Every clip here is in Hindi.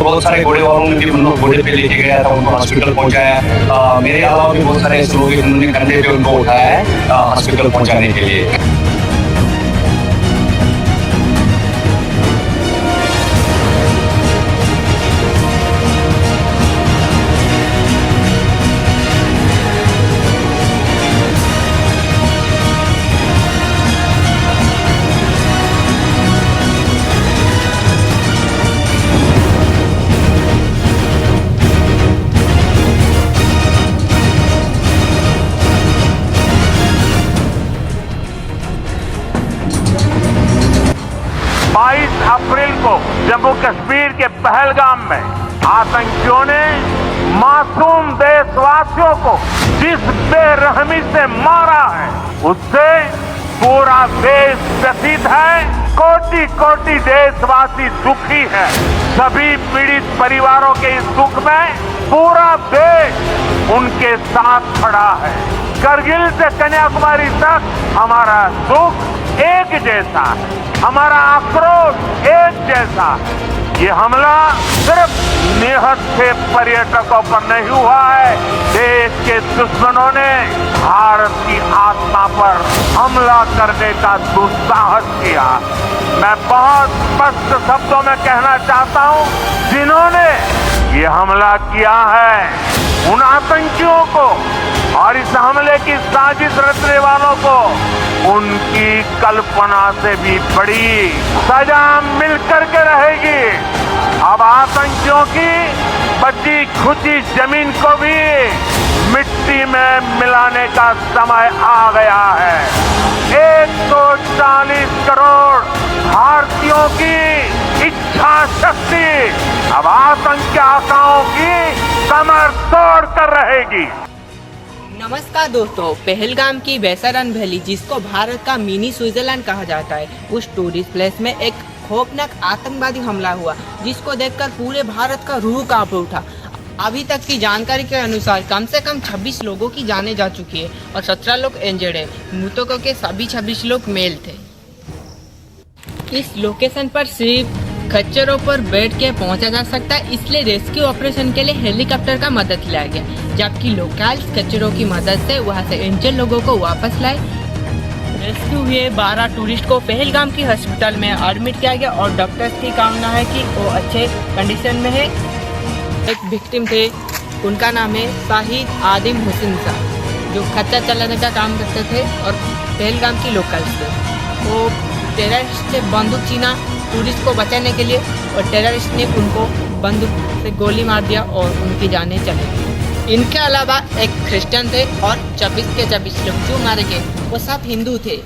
बहुत सारे घोड़े वालों ने भी उनको घोड़े पे लेके गया था, उनको हॉस्पिटल पहुंचाया। मेरे अलावा भी बहुत सारे ऐसे लोग हैं जिन्होंने कंधे पे उनको उठाया है हॉस्पिटल पहुंचाने के लिए। अप्रैल को जम्मू कश्मीर के पहलगाम में आतंकियों ने मासूम देशवासियों को जिस बेरहमी से मारा है उससे पूरा देश व्यथित है। कोटि कोटि देशवासी दुखी है। सभी पीड़ित परिवारों के इस दुख में पूरा देश उनके साथ खड़ा है। करगिल से कन्याकुमारी तक हमारा दुख एक जैसा है, हमारा आक्रोश एक जैसा है। ये हमला सिर्फ निहत से पर्यटकों पर नहीं हुआ है, देश के दुश्मनों ने भारत की आत्मा पर हमला करने का दुस्साहस किया। मैं बहुत स्पष्ट शब्दों में कहना चाहता हूं, जिन्होंने ये हमला किया है उन आतंकियों को और इस हमले की साजिश रचने वालों को उनकी कल्पना से भी बड़ी सजा मिल करके रहेगी। अब आतंकियों की बची खुची जमीन को भी मिट्टी में मिलाने का समय आ गया है। 140 करोड़ भारतीयों की इच्छा शक्ति अब आतंकी आकाओं की कमर तोड़ कर रहेगी। नमस्कार दोस्तों, पहलगाम की वैसारन वैली, जिसको भारत का मिनी स्विट्जरलैंड कहा जाता है, उस टूरिस्ट प्लेस में एक खौफनाक आतंकवादी हमला हुआ, जिसको देखकर पूरे भारत का रूह कांप उठा। अभी तक की जानकारी के अनुसार कम से कम 26 लोगों की जानें जा चुकी है और 17 लोग इंजर्ड है। मृतकों के सभी 26 लोग मेल थे। इस लोकेशन पर सिर्फ खच्चरों पर बैठ के पहुंचा जा सकता है, इसलिए रेस्क्यू ऑपरेशन के लिए हेलीकॉप्टर का मदद लिया गया, जबकि लोकल खच्चरों की मदद से वहां से इंजर्ड लोगों को वापस लाए। रेस्क्यू हुए 12 टूरिस्ट को पहलगाम की हॉस्पिटल में एडमिट किया गया और डॉक्टर्स की कामना है कि वो अच्छे कंडीशन में है। एक विक्टिम थे, उनका नाम है शाहिद आदिम हुसैन साहब, जो खच्चर चलाने का काम करते थे और पहलगाम की लोकल थे। वो टेररिस्ट से बंदूक छीना टूरिस्ट को बचाने के लिए और टेररिस्ट ने उनको बंदूक से गोली मार दिया और उनकी जानें चली गई। इनके अलावा एक क्रिश्चियन थे और 26 के 26 लोग जो मारे गए वो सब हिंदू थे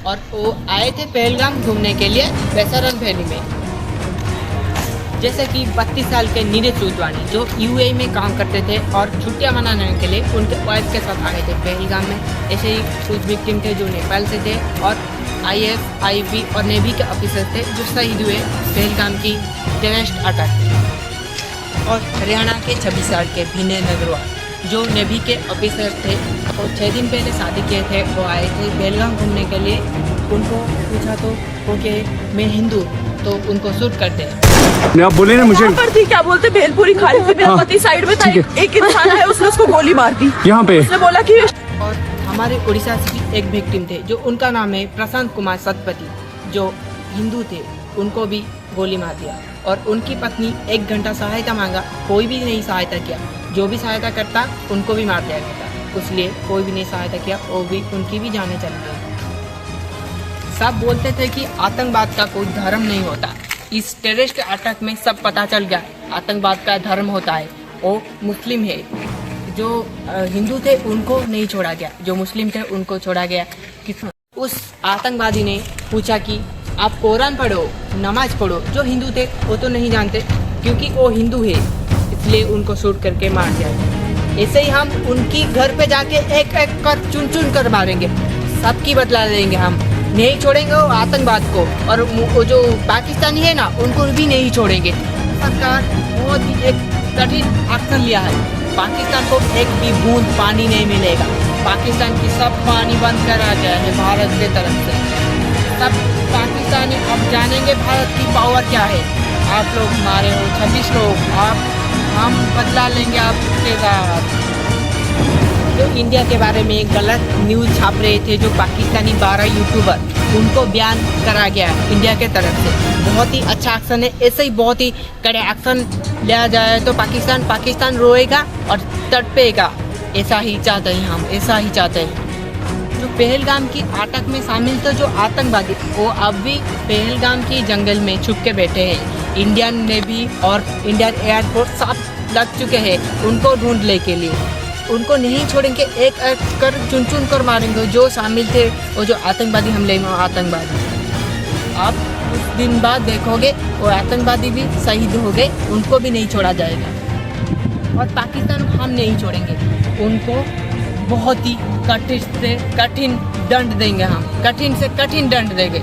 और वो आए थे पहलगाम घूमने के लिए वैसारन वैली में। जैसे कि 32 साल के नीरज चूतवानी जो यूएई में काम करते थे और छुट्टियां मनाने के लिए उनके वाइफ के साथ आए थे पहलगाम में। ऐसे ही कुछ विक्टिम थे जो नेपाल से थे और IAF, IB और नेवी के ऑफिसर थे जो शहीद हुए पहलगाम की टेररिस्ट अटैक में। और हरियाणा के 26 साल के विनय नगरवाल जो नेवी के ऑफिसर थे और 6 दिन पहले शादी किए थे, वो आए थे पहलगाम घूमने के लिए। उनको पूछा तो वो कहे मैं हिंदू, तो उनको शूट करते हैं। आप बोले ना मुझे पर थी, क्या बोलते भेलपुरी खाली थी, मेरा पति साइड में था, एक इंसान है उसने उसको गोली मार दी यहाँ पे। उसने बोला कि और हमारे उड़ीसा से भी एक विक्टिम थे जो उनका नाम है प्रशांत कुमार सतपति, जो हिंदू थे, उनको भी गोली मार दिया और उनकी पत्नी 1 घंटा सहायता मांगा, कोई भी नहीं सहायता किया। जो भी सहायता करता उनको भी मार दिया गया था, इसलिए कोई भी नहीं सहायता किया, वो भी उनकी भी जाने चली गई। सब बोलते थे कि आतंकवाद का कोई धर्म नहीं होता। इस टेररिस्ट अटैक में सब पता चल गया आतंकवाद का धर्म होता है, वो मुस्लिम है। जो हिंदू थे उनको नहीं छोड़ा गया, जो मुस्लिम थे उनको छोड़ा गया। उस आतंकवादी ने पूछा कि आप कुरान पढ़ो, नमाज पढ़ो। जो हिंदू थे वो तो नहीं जानते, क्योंकि वो हिंदू है इसलिए उनको शूट करके मार दिया गया। ऐसे ही हम उनकी घर पे जाके एक एक कर चुन चुन कर मारेंगे, सबकी बदला लेंगे। हम नहीं छोड़ेंगे वो आतंकवाद को, और वो जो पाकिस्तानी है ना उनको भी नहीं छोड़ेंगे। सरकार बहुत ही एक कठिन एक्शन लिया है। पाकिस्तान को एक भी बूंद पानी नहीं मिलेगा। पाकिस्तान की सब पानी बंद करा गया है भारत के तरफ से। सब पाकिस्तानी अब जानेंगे भारत की पावर क्या है। आप लोग मारे हो 26 लोग, हम बदला लेंगे आपके साथ। जो इंडिया के बारे में एक गलत न्यूज़ छाप रहे थे, जो पाकिस्तानी 12 यूट्यूबर, उनको बैन करा गया इंडिया के तरफ से। बहुत ही अच्छा एक्शन है, ऐसे ही बहुत ही कड़े एक्शन लिया जाए तो पाकिस्तान रोएगा और तड़पेगा। ऐसा ही चाहते हैं हम, ऐसा ही चाहते हैं। जो पहलगाम की आतंक में शामिल थे जो आतंकवादी, वो अब भी पहलगाम की जंगल में छुप के बैठे हैं। इंडियन नेवी और इंडियन एयरफोर्स सब लग चुके हैं उनको ढूंढने के लिए। उनको नहीं छोड़ेंगे, एक एक कर चुन कर मारेंगे जो शामिल थे वो जो आतंकवादी हमले में आतंकवादी। आप कुछ दिन बाद देखोगे वो आतंकवादी भी शहीद हो गए, उनको भी नहीं छोड़ा जाएगा। और पाकिस्तान को हम नहीं छोड़ेंगे, उनको बहुत ही कठिन से कठिन दंड देंगे हम, कठिन से कठिन दंड देंगे।